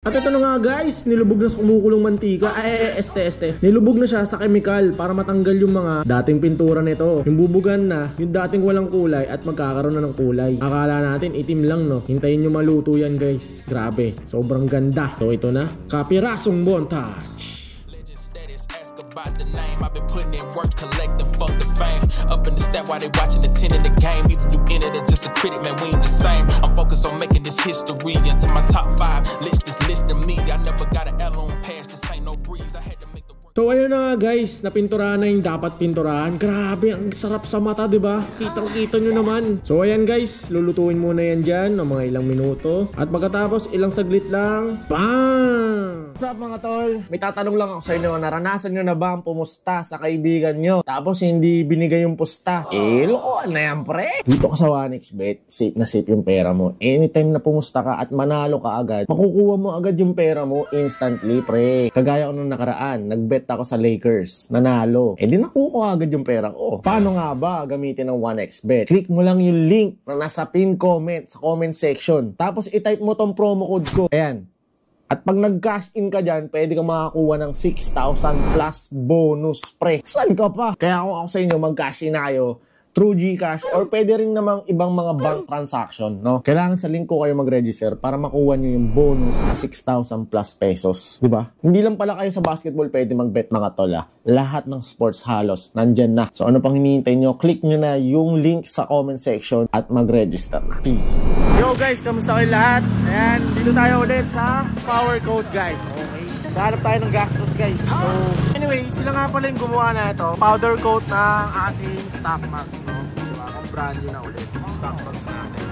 At ito na nga guys, nilubog na sa kumukulong mantika. Nilubog na siya sa chemical para matanggal yung mga dating pintura nito. Yung bubugan na, yung dating walang kulay at magkakaroon na ng kulay. Akala natin itim lang, no? Hintayin nyo maluto yan guys. Grabe, sobrang ganda. So ito na, kapirasong montage. About the name, I've been putting in work, collecting, fuck the fame. Up in the step while they watching the 10 in the game. Either you in it or just a critic, man, we ain't the same. I'm focused on making this history into my top 5. List is listing me. I never got an L on pass, this ain't no breeze. I had to make the. So ayun na nga guys, napinturahan na yung dapat pinturahan. Grabe, ang sarap sa mata, 'di ba? Kitang-kita nyo naman. So ayan guys, lulutuin muna yan dyan ng mga ilang minuto. At pagkatapos, ilang saglit lang, bang! What's up mga tol? May tatanong lang ako sa inyo, naranasan nyo na ba ang pumusta sa kaibigan nyo? Tapos hindi binigay yung pusta? Lokohan na yan pre! Dito ka sa 1xBet, safe na safe yung pera mo. Anytime na pumusta ka at manalo ka agad, makukuha mo agad yung pera mo instantly pre. Kagaya ko nung nakaraan, nagbet ako sa Lakers, nanalo. Di nakukuha agad yung pera ko. Paano nga ba gamitin ng 1xBet? Click mo lang yung link na nasa pin comment sa comment section. Tapos i-type mo tong promo code ko. Ayan. At pag nag-cash in ka dyan, pwede kang makakuha ng 6,000 plus bonus pre. Saan ka pa? Kaya ako sa inyo, mag-cash in na kayo through GCash or pwede rin namang ibang mga bank transaction, no? Kailangan sa link ko kayo mag-register para makuha nyo yung bonus na 6,000 plus pesos, di ba? Hindi lang pala kayo sa basketball pwede mag-bet mga tol, ah. Lahat ng sports halos nandyan na. So ano pang hinihintay nyo? Click nyo na yung link sa comment section at mag-register na. Peace! Yo guys, kamusta kayo lahat? Ayan, dito tayo ulit sa Power Code guys. Okay. Hanap tayo ng gastos guys. So anyway, sila nga pala yung gumawa na ito. Powder coat ng ating stock max, no? Diba? Ang brand new na ulit. Stock max natin.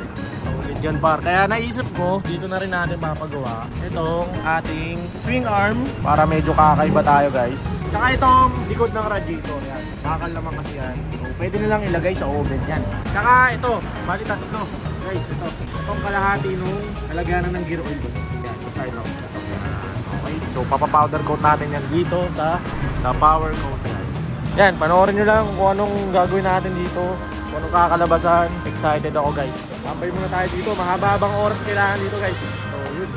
So ulit dyan par. Kaya naisip ko, dito na rin natin papagawa itong ating swing arm para medyo kakaiba tayo guys. Tsaka itong likod ng radiator. Yan. Bakal naman kasi yan. So pwede nilang ilagay sa oven yan. Tsaka ito, bali tatlo. Guys, ito. Itong kalahati nung nalagyanan ng gear oil. Yan, beside of ito. Okay, so papapowder coat natin yan dito sa the power coat guys. Yan, panoorin nyo lang kung anong gagawin natin dito, kung anong kakalabasan. Excited ako guys. So, tambay muna tayo dito, mahaba-habang oras kailangan dito guys. So yun.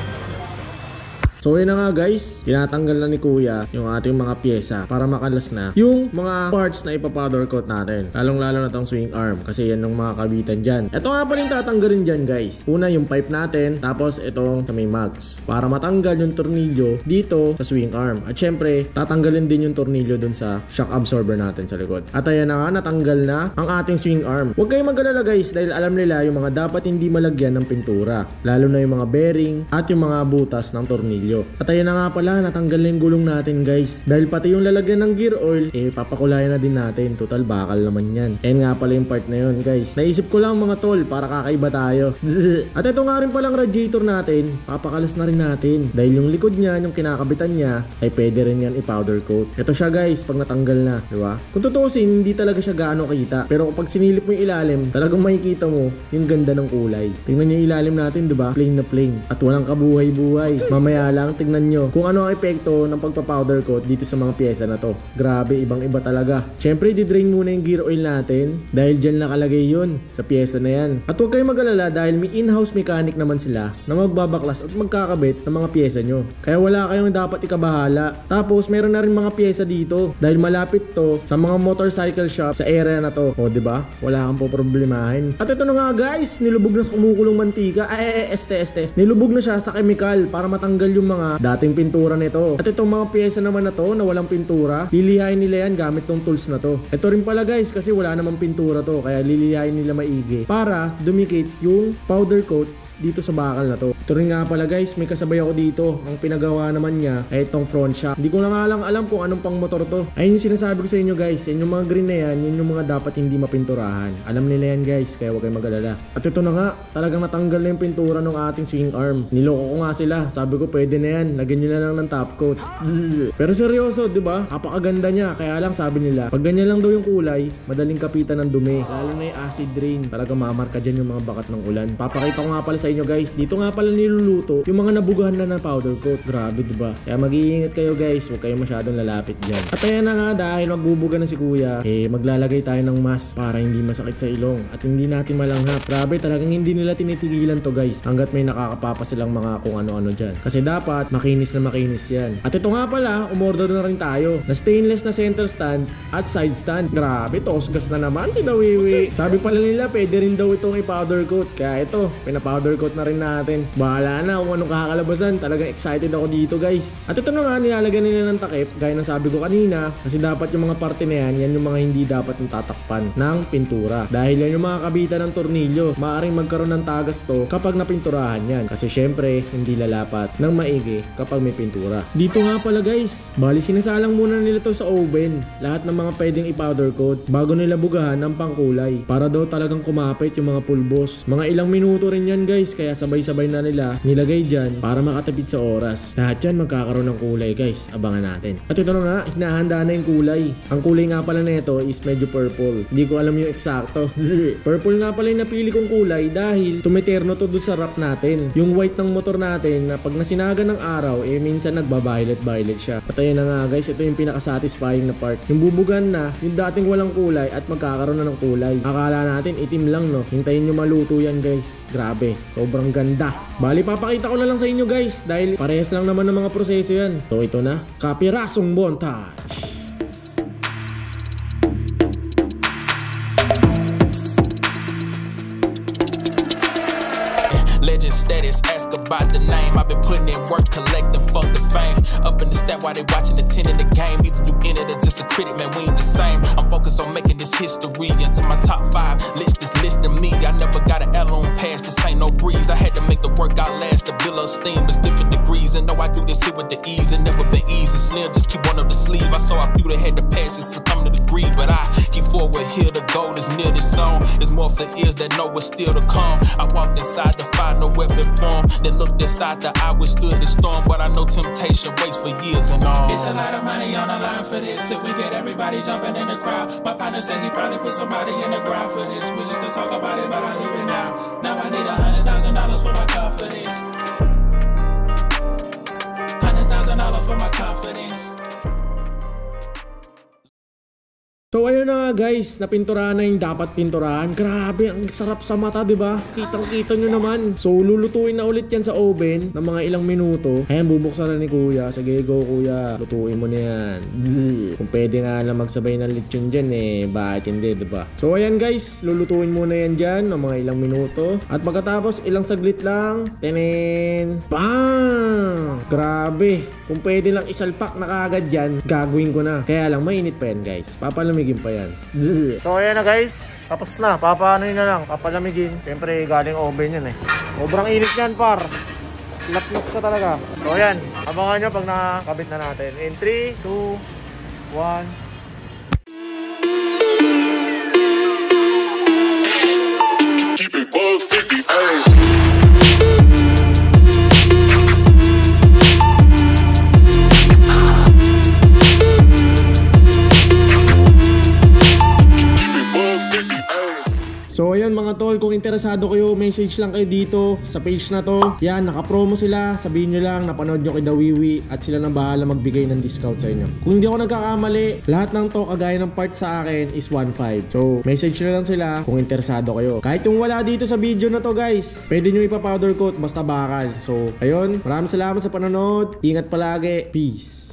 So yun na nga guys, tinatanggal na ni kuya yung ating mga pyesa para makalas na yung mga parts na ipapowder coat natin. Lalong lalo na tong swing arm kasi yan yung mga kabitan dyan. Ito nga pa rin tatanggalin dyan guys. Una yung pipe natin, tapos itong sa may mags para matanggal yung tornilyo dito sa swing arm. At syempre, tatanggalin din yung tornilyo dun sa shock absorber natin sa likod. At ayan na nga, natanggal na ang ating swing arm. Huwag kayong mag-alala guys dahil alam nila yung mga dapat hindi malagyan ng pintura. Lalo na yung mga bearing at yung mga butas ng tornilyo. At ayan na nga pala, natanggal na yung gulong natin guys. Dahil pati yung lalagyan ng gear oil, papakulayan na din natin. Total bakal naman yan. Ayan nga pala yung part na yun guys. Naisip ko lang mga tol para kakaiba tayo. At ito nga rin palang radiator natin, papakalas na rin natin. Dahil yung likod niya, yung kinakabitan niya, ay pwede rin yan i-powder coat. Ito siya guys, pag natanggal na, diba? Kung tutusin, hindi talaga siya gaano kita. Pero kapag sinilip mo yung ilalim, talagang makikita mo yung ganda ng kulay. Tingnan niyo yung ilalim natin, diba? Plain na plain. At walang kabuhay-buhay. Mamaya lang, tingnan nyo kung ano ang epekto ng pagpa-powder coat dito sa mga pyesa na to. Grabe, ibang-iba talaga. Syempre, di-drain muna yung gear oil natin dahil dyan nakalagay yun sa pyesa na yan. At huwag kayong mag-alala dahil may in-house mechanic naman sila na magbabaklas at magkakabit ng mga pyesa nyo. Kaya wala kayong dapat ikabahala. Tapos, meron na rin mga pyesa dito dahil malapit to sa mga motorcycle shop sa area na to. O, diba? Wala kang poproblemahin. At ito na nga guys, nilubog na sa kumukulong mantika. Nilubog na siya sa chemical para matanggal yung mga dating pintura nito. At itong mga pyesa naman na to na walang pintura, lilihain nila yan gamit tong tools na to. Ito rin pala guys kasi wala namang pintura to kaya lilihain nila maigi para dumikit yung powder coat dito sa bakal na to. Ito rin nga pala guys, may kasabay ako dito. Ang pinagawa naman niya ay itong front shock. Hindi ko na nga lang alam kung anong pang motor to. Ayun yung sinasabi ko sa inyo guys. Yan yung mga green na yan, yun yung mga dapat hindi mapinturahan. Alam nila yan guys, kaya huwag kayong mag-alala. At ito na nga, talagang natanggal na yung pintura ng ating swing arm. Niloko ko nga sila. Sabi ko pwede na yan, lagyan nyo na lang ng top coat. Pero seryoso, di ba? Napakaganda niya. Kaya lang sabi nila, pag ganyan lang daw yung kulay, madaling kapitan ng dumi. Lalo na yung acid rain. Talagang mamarka dyan yung mga bakat ng ulan. Papakita ko nga pala sa inyo guys, dito nga pala niluluto yung mga nabugahan na powder coat. Grabe diba? Kaya mag-iingat kayo guys, huwag kayo masyadong lalapit dyan. At ayan na nga, dahil magbubuga na si kuya, maglalagay tayo ng mask para hindi masakit sa ilong at hindi natin malanghap. Grabe, talagang hindi nila tinitigilan to guys hanggat may nakakapapa silang mga kung ano-ano dyan. Kasi dapat makinis na makinis yan. At ito nga pala, umorder na rin tayo na stainless na center stand at side stand. Grabe, tosgas na naman si Dawiwi. Sabi pala nila, pwede rin daw itong i-powder coat. Kaya ito, pina-powder coat na rin natin. Bahala na kung anong kakalabasan. Talagang excited ako dito guys. At ito na nga, nilalagyan nila ng takip gaya ng sabi ko kanina. Kasi dapat yung mga parte na yan yung mga hindi dapat yung tatakpan ng pintura. Dahil yan yung mga kabitan ng tornilyo. Maaring magkaroon ng tagas to kapag napinturahan yan. Kasi syempre, hindi lalapat ng maigi kapag may pintura. Dito nga pala guys, bali sinasalang muna nila to sa oven. Lahat ng mga pwedeng i-powder coat bago nila bugahan ng pangkulay. Para daw talagang kumapit yung mga pulbos. Mga ilang minuto rin yan guys, kaya sabay-sabay na nila nilagay dyan para makatipid sa oras. Lahat yan magkakaroon ng kulay guys, abangan natin. At ito na nga, hinahanda na yung kulay. Ang kulay nga pala nito is medyo purple. Hindi ko alam yung eksakto. Purple nga pala yung napili kong kulay dahil tumiterno to dun sa wrap natin. Yung white ng motor natin na pag nasinaga ng araw, minsan nagba-violet siya. At ayun na nga guys, ito yung pinaka-satisfying na part. Yung bubugan na, yung dating walang kulay at magkakaroon na ng kulay. Akala natin itim lang no. Hintayin nyo maluto yan guys. Grabe, sobrang ganda. Bali, papakita ko na lang sa inyo guys dahil parehas lang naman ng mga proseso yan. So ito na, kapirasong montage. Legend status, ask about the name. I've been putting in work, collecting, fuck the fame. Up in the stat while they watching the 10 in the game. Either you in it or just a critic, man, we ain't the same. I'm focused on making this history. Into my top 5 list is listing me. I never got an L on pass, this ain't no breeze. I had to make the work outlast, the bill of steam. It's different degrees, and know I do this here with the ease. It never been easy, slim, just keep one up the sleeve. I saw a few that had the passion succumb to the greed, but I keep forward here, the goal is near this song. It's more for ears that know what's still to come. I walked inside the fire, no weapon form. Then looked inside the eye, withstood the storm. But I know temptation waits for years and all. It's a lot of money on the line for this. If we get everybody jumping in the crowd, my partner said he probably put somebody in the ground for this. We used to talk about it, but I leave it now. Now I need $100,000 for my confidence. $100,000 for my confidence. So ayun na nga guys, napinturahan na yung dapat pinturahan. Grabe, ang sarap sa mata, diba? Kitang-kita nyo naman. So lulutuin na ulit yan sa oven ng mga ilang minuto. Ayan, bubuksan na ni kuya. Sige, go kuya, lutuin mo na yan. Kung pwede nga lang magsabay ng lechon dyan bakit hindi, diba? So ayan guys, lulutuin muna yan dyan ng mga ilang minuto. At pagkatapos, ilang saglit lang. Tenen! Bang! Grabe, kung pwede lang isalpak na kaagad dyan, gagawin ko na. Kaya lang, mainit pa yan guys. Papalamigin pa yan. So ayan na guys, tapos na. Papaanoin na lang, papalamigin. Siyempre galing oven yan Sobrang init yan par. Lapnos ka talaga. So ayan, abangan nyo pag nakakabit na natin. In 3, 2, 1. So ayun mga tol, kung interesado kayo, message lang kayo dito sa page na to. Yan, naka-promo sila. Sabihin nyo lang, napanood nyo kay Dawiwi at sila na bahala magbigay ng discount sa inyo. Kung hindi ako nagkakamali, lahat ng to kagaya ng part sa akin is 1.5. So message nyo lang sila kung interesado kayo. Kahit yung wala dito sa video na to guys, pwede nyo ipa-powder coat basta bakal. So ayun, maraming salamat sa panonood. Ingat palagi. Peace.